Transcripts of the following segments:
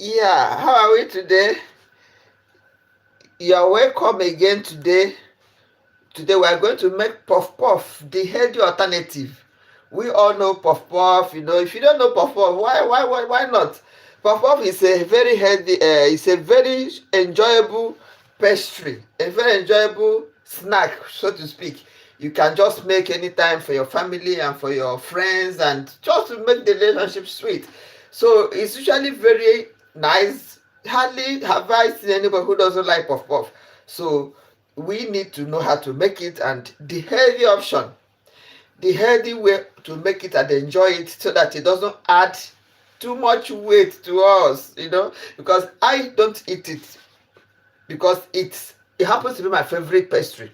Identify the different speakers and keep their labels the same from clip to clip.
Speaker 1: Yeah, how are we today? You're welcome again today. Today we are going to make puff puff, the healthy alternative. We all know puff puff. If you don't know puff puff, why not? Puff puff is a very healthy. It's a very enjoyable pastry, a very enjoyable snack, so to speak. You can just make anytime for your family and for your friends, and just to make the relationship sweet. So it's usually very nice. Hardly have I seen anybody who doesn't like puff puff. So we need to know how to make it, and the healthy way to make it and enjoy it so that it doesn't add too much weight to us, because I don't eat it because it happens to be my favorite pastry.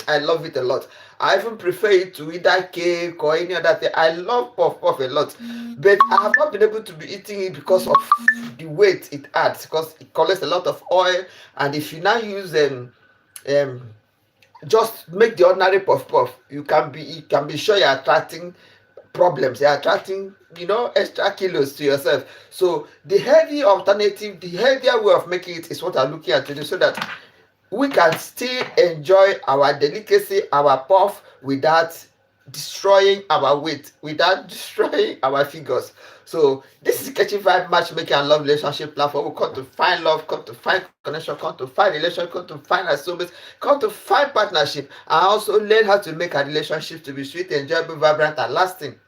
Speaker 1: I love it a lot. I even prefer it to either cake or any other thing. I love puff puff a lot, but I have not been able to be eating it because of the weight it adds, because it collects a lot of oil. And if you now use um just make the ordinary puff puff, you can be sure you're attracting problems, you're attracting extra kilos to yourself. So the healthy alternative, the healthier way of making it is what I'm looking at today, so that we can still enjoy our delicacy, our puff, without destroying our weight, without destroying our figures. So this is Catchy Vibe Matchmaking and Love Relationship platform. We come to find love, come to find connection, come to find relationship, come to find our soulmates, come to find partnership, and also learn how to make our relationship to be sweet, enjoyable, vibrant, and lasting.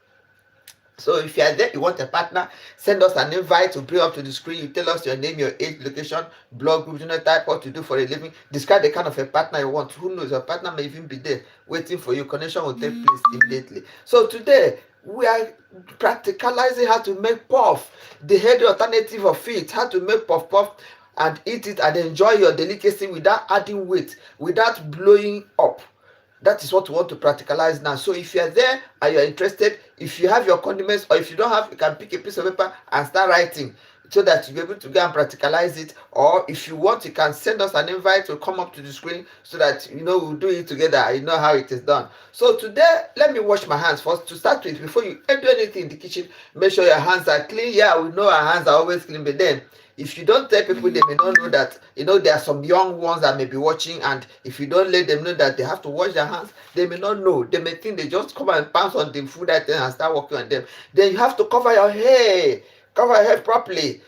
Speaker 1: So if you are there, you want a partner, send us an invite to bring up to the screen. You tell us your name, your age, location, blog group, type, what to do for a living. Describe the kind of a partner you want. Who knows, your partner may even be there waiting for you. Connection will take place immediately. So today, we are practicalizing how to make puff, the healthy alternative of it, how to make puff puff and eat it and enjoy your delicacy without adding weight, without blowing up. That is what we want to practicalize now. So if you're there and you're interested, if you have your condiments, or if you don't have, you can pick a piece of paper and start writing, so that you'll be able to go and practicalize it. Or if you want, you can send us an invite to come up to the screen, so that we'll do it together. You know how it is done. So today, let me wash my hands first to start with. Before you do anything in the kitchen, make sure your hands are clean. Yeah, we know our hands are always clean, but then if you don't tell people, they may not know that there are some young ones that may be watching, and if you don't let them know that they have to wash their hands, they may not know. They may think they just come and pounce on the food items and start working on them. Then you have to cover your hair, properly.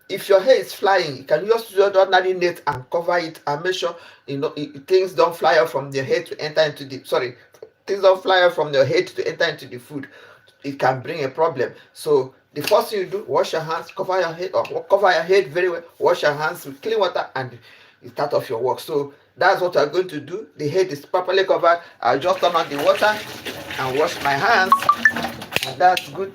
Speaker 1: If your hair is flying, you can just use the ordinary net and cover it, and make sure things don't fly out from your head to enter into the things don't fly out from your head to enter into the food. It can bring a problem. So the first thing you do, wash your hands, cover your head, or cover your head very well, wash your hands with clean water, and you start off your work. So that's what I'm going to do. The head is properly covered. I'll just turn on the water and wash my hands, and that's good.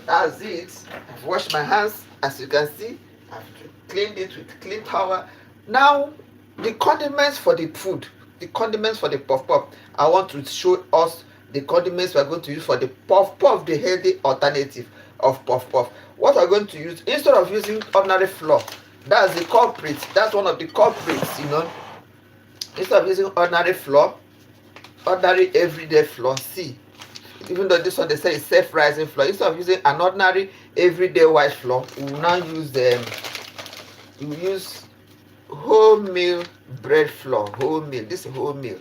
Speaker 1: That's it. I've washed my hands. As you can see, I've cleaned it with clean towel. Now, the condiments for the food, the condiments for the puff puff. I want to show us the condiments we're going to use for the puff puff, the healthy alternative of puff puff. What we're going to use, instead of using ordinary flour, that's the culprit. That's one of the culprits. Instead of using ordinary flour, ordinary everyday flour, see, even though this one they say is self-rising flour, instead of using an ordinary everyday white flour, we will now use wholemeal bread flour. Wholemeal, this wholemeal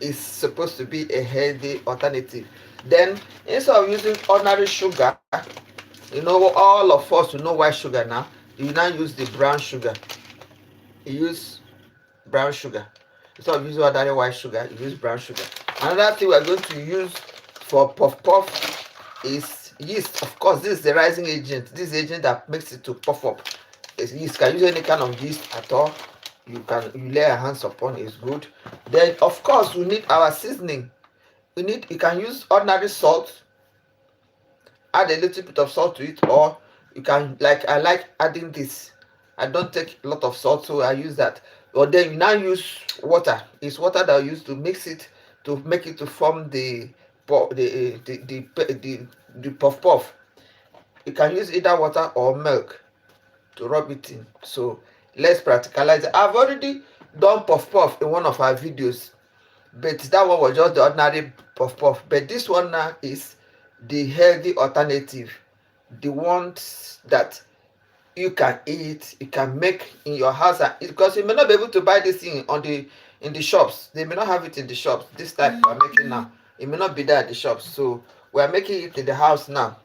Speaker 1: is supposed to be a healthy alternative. Then instead of using ordinary sugar, all of us who know white sugar now, you now use the brown sugar. You use brown sugar. Instead of using ordinary white sugar, you use brown sugar. Another thing we are going to use for puff puff is yeast. Of course, this is the rising agent. This agent that makes it to puff up. Yeast. You can use any kind of yeast at all. You lay your hands upon, is good. Then of course we need our seasoning. You can use ordinary salt, add a little bit of salt to it, or you can, like I like adding this. I don't take a lot of salt, so I use that. Or then you now use water. It's water that I use to mix it, to make it to form the puff puff. You can use either water or milk to rub it in. So let's practicalize it. I've already done puff puff in one of our videos, but that one was just the ordinary puff puff. But this one now is the healthy alternative, the ones that you can eat, you can make in your house, because you may not be able to buy this thing in the shops. They may not have it in the shops. This type we're making now, it may not be there at the shops. So we're making it in the house now,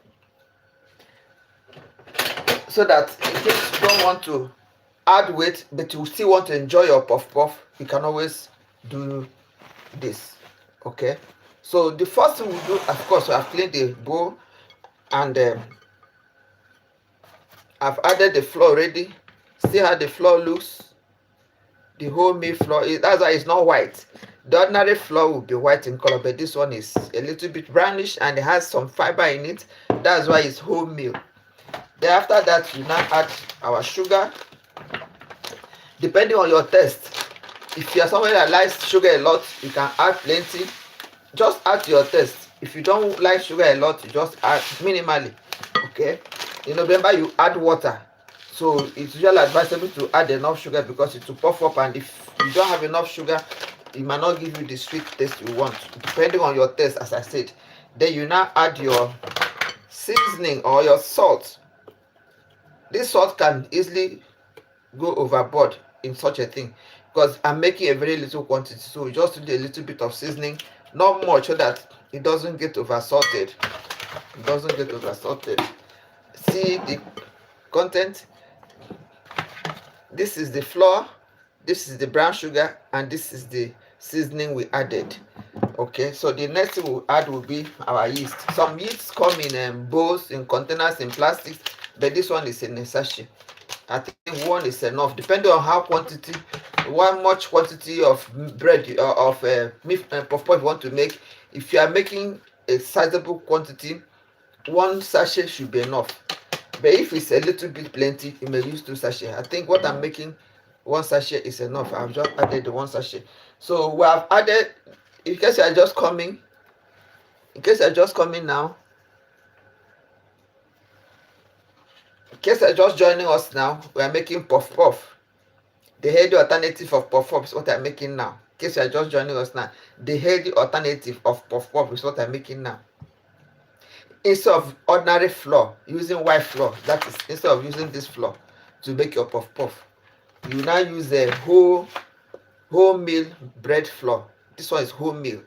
Speaker 1: so that in case you don't want to add weight but you still want to enjoy your puff puff, you can always do this. Okay, so the first thing we do, of course, we have cleaned the bowl, and I've added the flour already. See how the flour looks, the wholemeal flour. That's why it's not white. The ordinary flour will be white in color, but this one is a little bit brownish and it has some fiber in it. That's why it's wholemeal. Then after that, you now add our sugar, depending on your taste. If you are somebody that likes sugar a lot, you can add plenty. Just add to your taste. If you don't like sugar a lot, you just add minimally. Okay, in November you add water, so it's usually advisable to add enough sugar because it will puff up, and if you don't have enough sugar, it might not give you the sweet taste you want, depending on your taste, as I said. Then you now add your seasoning or your salt. This salt can easily go overboard in such a thing, because I'm making a very little quantity, so we just do a little bit of seasoning, not much, so that it doesn't get over salted. It doesn't get over salted. See the content. This is the flour, this is the brown sugar, and this is the seasoning we added. Okay, so the next thing we'll add will be our yeast. Some yeasts come in bowls, in containers, in plastics, but this one is in a sachet. I think one is enough, depending on how much quantity of bread of puff puff you want to make. If you are making a sizable quantity, one sachet should be enough. But if it's a little bit plenty, you may use 2 sachets. I think what I'm making, 1 sachet is enough. I've just added the 1 sachet. So we have added, in case you are just coming now, in case you're just joining us now, we are making puff puff. The healthy alternative of puff puff is what I'm making now. In case you are just joining us now, the healthy alternative of puff puff is what I'm making now. Instead of ordinary flour, using white flour, that is, instead of using this flour to make your puff puff, you now use a wholemeal bread flour. This one is wholemeal.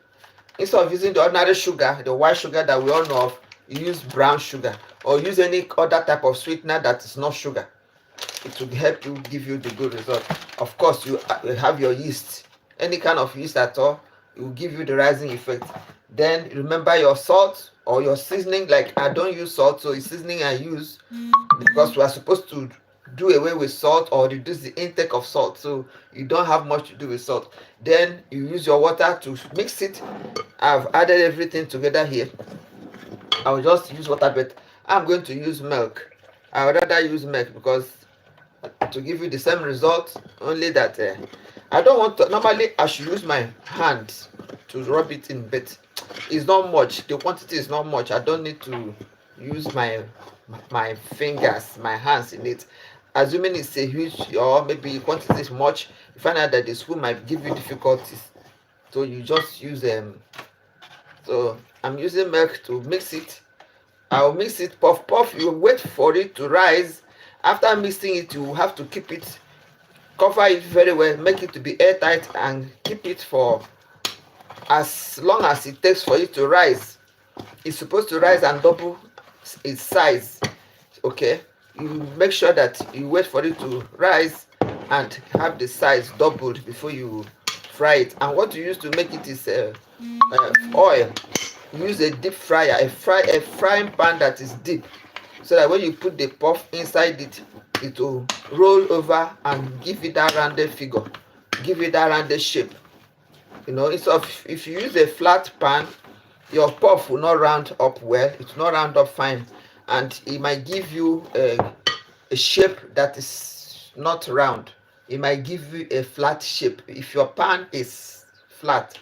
Speaker 1: Instead of using the ordinary sugar, the white sugar that we all know of, you use brown sugar, or use any other type of sweetener that is not sugar. It will help you, give you the good result. Of course, you have your yeast, any kind of yeast at all, it will give you the rising effect. Then remember your salt or your seasoning. Like, I don't use salt, so it's seasoning I use, because we are supposed to do away with salt or reduce the intake of salt, so you don't have much to do with salt. Then you use your water to mix it. I've added everything together here. I will just use water, but I'm going to use milk. I would rather use milk because to give you the same result, only that I don't want to. Normally I should use my hands to rub it in, but it's not much, the quantity is not much. I don't need to use my fingers, my hands in it. Assuming it's a huge, or maybe quantity is much, you find out that the spoon might give you difficulties, so you just use so I'm using milk to mix it. I'll mix it, puff puff, you wait for it to rise. After mixing it, you have to keep it, cover it very well, make it to be airtight, and keep it for as long as it takes for it to rise. It's supposed to rise and double its size. Okay, you make sure that you wait for it to rise and have the size doubled before you fry it. And what you use to make it is oil. Use a deep fryer, a frying pan that is deep, so that when you put the puff inside it, it will roll over and give it that rounded figure, give it that rounded shape. You know, instead of, if you use a flat pan, your puff will not round up well, it will not round up fine, and it might give you a shape that is not round. It might give you a flat shape if your pan is flat.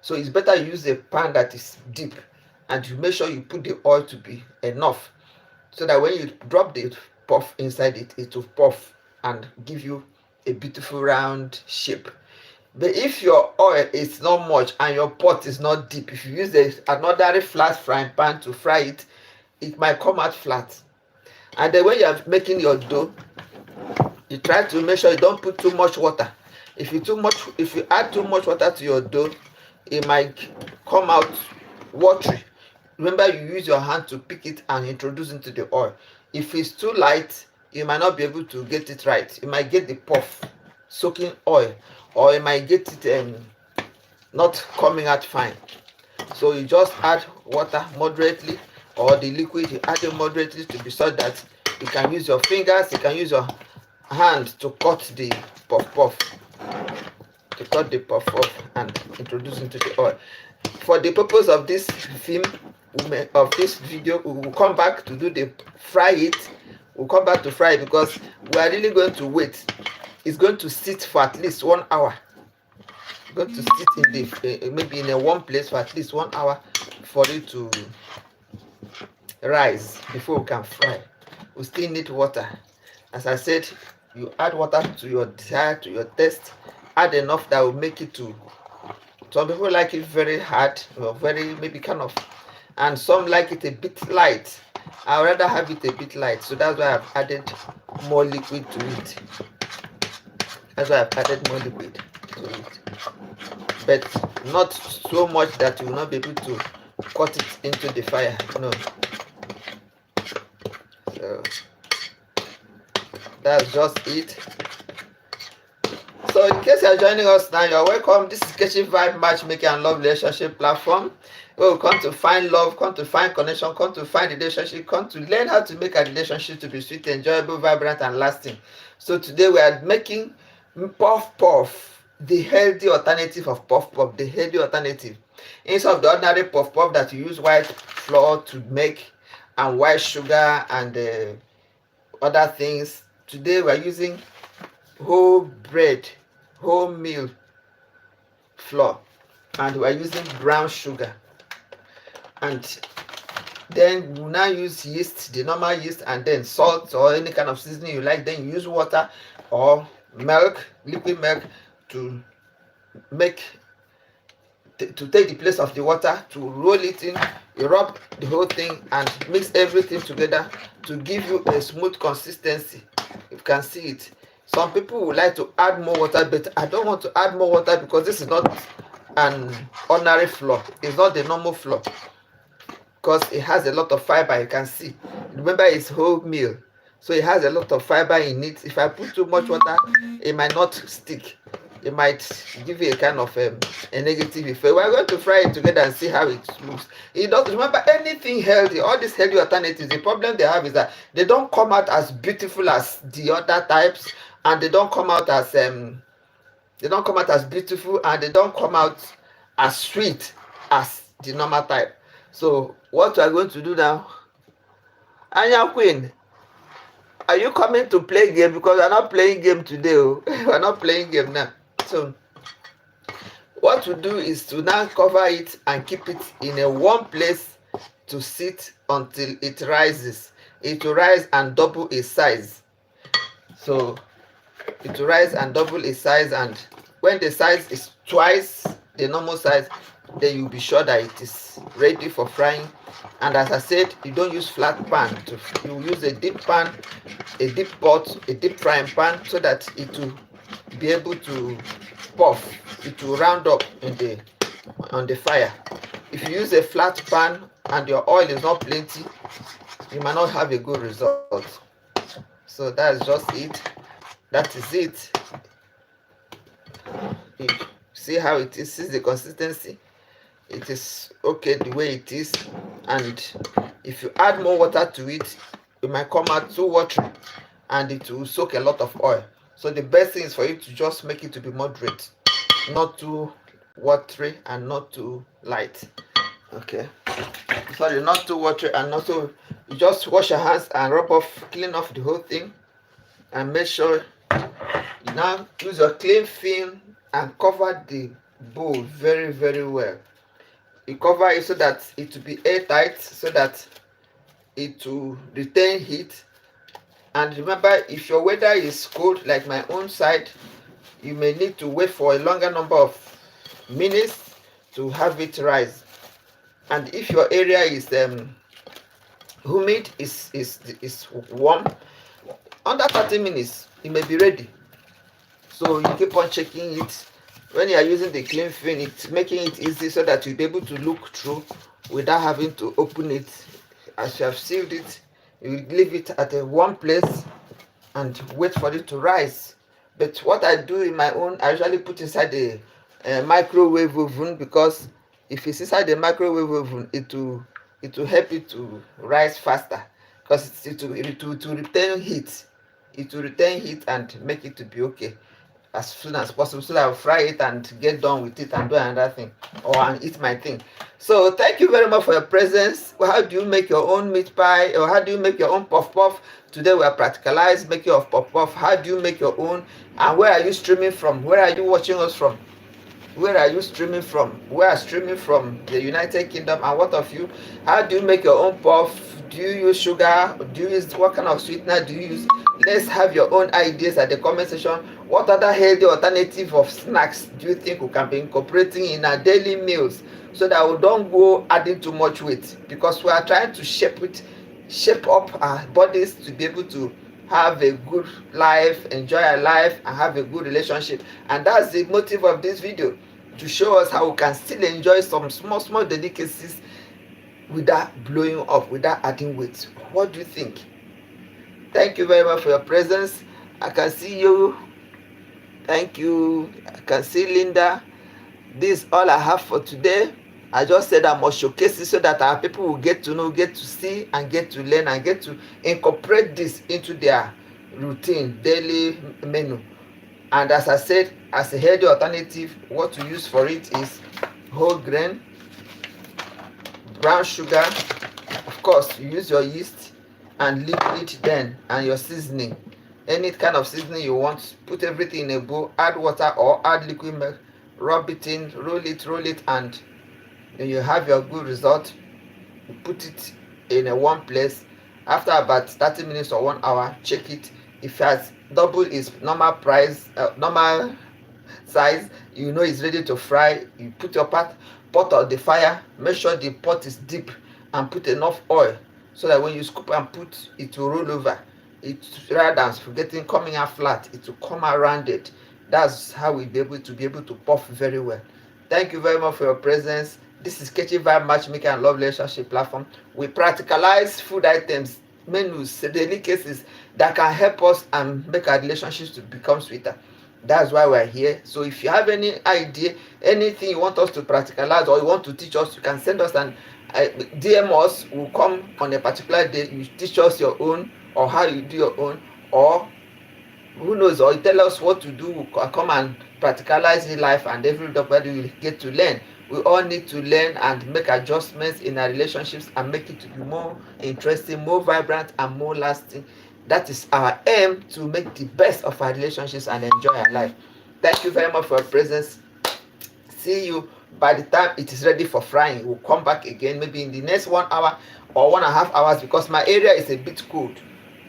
Speaker 1: So it's better you use a pan that is deep, and you make sure you put the oil to be enough, so that when you drop the puff inside it, it will puff and give you a beautiful round shape. But if your oil is not much and your pot is not deep, if you use another flat frying pan to fry it, it might come out flat. And then when you are making your dough, You try to make sure you don't put too much water. If you add too much water to your dough, it might come out watery. Remember, you use your hand to pick it and introduce into the oil. If it's too light, you might not be able to get it right. You might get the puff soaking oil, or you might get it not coming out fine. So you just add water moderately, or the liquid you add it moderately, to be so that you can use your fingers, you can use your hand to cut the puff and introduce into the oil. For the purpose of this film, of this video, we will come back to do the fry it. We'll come back to fry it because we are really going to wait. It's going to sit for at least 1 hour. It's going to sit in the maybe in a warm place for at least 1 hour for it to rise before we can fry. We still need water. As I said, you add water to your desire, to your taste. Add enough that will make it to. Some people like it very hard, or very maybe kind of, and some like it a bit light. I would rather have it a bit light, so that's why I've added more liquid to it. But not so much that you will not be able to cut it into the fire. No. So that's just it. So in case you're joining us now, you're welcome. This is Catchy Vibe Matchmaking and Love Relationship Platform. We'll come to find love, come to find connection, come to find relationship, come to learn how to make a relationship to be sweet, enjoyable, vibrant, and lasting. So today we are making puff puff, the healthy alternative of puff puff, the healthy alternative. Instead of the ordinary puff puff that you use white flour to make and white sugar and other things, today we are using whole bread, wholemeal flour, and we are using brown sugar. And then you now use yeast, the normal yeast, and then salt or any kind of seasoning you like. Then you use water or milk, liquid milk, to take the place of the water, to roll it in. You rub the whole thing and mix everything together to give you a smooth consistency. You can see it. Some people would like to add more water, but I don't want to add more water because this is not an ordinary flour. It's not the normal flour, because it has a lot of fiber. You can see, remember, it's wholemeal, so it has a lot of fiber in it. If I put too much water, it might not stick. It might give you a kind of a negative effect. We're going to fry it together and see how it looks. It does. Remember, anything healthy, all these healthy alternatives, the problem they have is that they don't come out as beautiful as the other types, and they don't come out as beautiful, and they don't come out as sweet as the normal type. So what we are going to do now, Anya Queen, are you coming to play game? Because we're not playing game today. We're not playing game now. So what we do is to now cover it and keep it in a warm place to sit until it rises. It will rise and double its size. So it will rise and double its size, and when the size is twice the normal size, then you'll be sure that it is ready for frying. And as I said, you don't use flat pan. You use a deep pan, a deep pot, a deep frying pan, so that it will be able to puff. It will round up on the fire. If you use a flat pan and your oil is not plenty, you might not have a good result. So that's just it. That is it. You see how it is. See the consistency. It is okay the way it is, and if you add more water to it, it might come out too watery and it will soak a lot of oil. So the best thing is for you to just make it to be moderate, not too watery and not too light. Okay, sorry, not too watery and not too. You just wash your hands and clean off the whole thing, and make sure you now use your clean film and cover the bowl very, very well. You cover it so that it will be airtight, so that it will retain heat. And remember, if your weather is cold like my own side, you may need to wait for a longer number of minutes to have it rise. And if your area is humid, is warm, under 30 minutes it may be ready. So you keep on checking it. When you are using the clean film, it's making it easy so that you'll be able to look through without having to open it. As you have sealed it, you leave it at a warm place and wait for it to rise. But what I do in my own, I usually put inside the microwave oven, because if it's inside the microwave oven, it will help it to rise faster, because it will retain heat. It will retain heat and make it to be okay as soon as possible, so that I'll fry it and get done with it and do another thing, or and eat my thing. So thank you very much for your presence. How do you make your own meat pie, or how do you make your own puff puff? Today we are practicalized making of puff puff. How do you make your own, and where are you streaming from? Where are you watching us from? Where are you streaming from? We are streaming from the United Kingdom. And what of you? How do you make your own puff? Do you use sugar? Do you use, what kind of sweetener do you use? Let's have your own ideas at the comment section. What other healthy alternative of snacks do you think we can be incorporating in our daily meals, so that we don't go adding too much weight? Because we are trying to shape up our bodies to be able to have a good life, enjoy our life, and have a good relationship. And that's the motive of this video, to show us how we can still enjoy some small delicacies without blowing up, without adding weight. What do you think? Thank you very much for your presence. I can see you. Thank you. I can see Linda. This is all I have for today. I just said I must showcase it so that our people will get to know, get to see, and get to learn, and get to incorporate this into their routine, daily menu. And as I said, as a healthy alternative, what to use for it is whole grain, brown sugar, of course you use your yeast, and liquid then, and your seasoning. Any kind of seasoning you want, put everything in a bowl, add water or add liquid milk, rub it in, roll it, and then you have your good result. You put it in a one place. After about 30 minutes or 1 hour, check it. If it has double its normal normal size, you know it's ready to fry. You put your pot on the fire. Make sure the pot is deep, and put enough oil, so that when you scoop and put, it will roll over. It, rather than getting coming out flat, it will come out rounded. That's how we'll be able to puff very well. Thank you very much for your presence. This is kechysvibes matchmaking and love relationship platform. We practicalize food items, menus, delicacies that can help us and make our relationships to become sweeter. That's why we're here. So if you have any idea, anything you want us to practicalize, or you want to teach us, you can send us and DM us. We'll come on a particular day. You teach us your own, or how you do your own, or who knows, or you tell us what to do. We'll come and practicalize in life, and everybody will get to learn. We all need to learn and make adjustments in our relationships, and make it to be more interesting, more vibrant, and more lasting. That is our aim, to make the best of our relationships and enjoy our life. Thank you very much for your presence. See you by the time it is ready for frying. We'll come back again, maybe in the next 1 hour or 1.5 hours, because my area is a bit cold.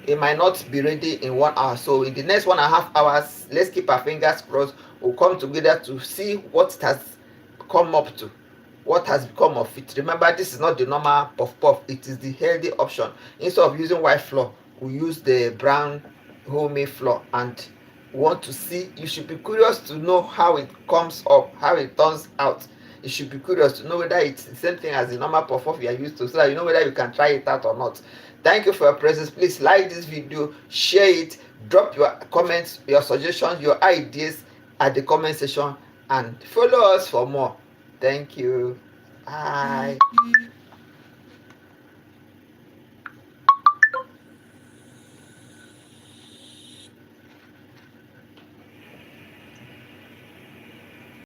Speaker 1: It might not be ready in 1 hour. So in the next 1.5 hours, let's keep our fingers crossed. We'll come together to see what it has come up to, what has become of it. Remember, this is not the normal puff puff. It is the healthy option. Instead of using white flour, we use the brown homemade flour. And want to see, you should be curious to know how it comes up, how it turns out. You should be curious to know whether it's the same thing as the normal puff puff you are used to, so that you know whether you can try it out or not. Thank you for your presence. Please like this video, share it, drop your comments, your suggestions, your ideas at the comment section, and follow us for more. Thank you. Bye.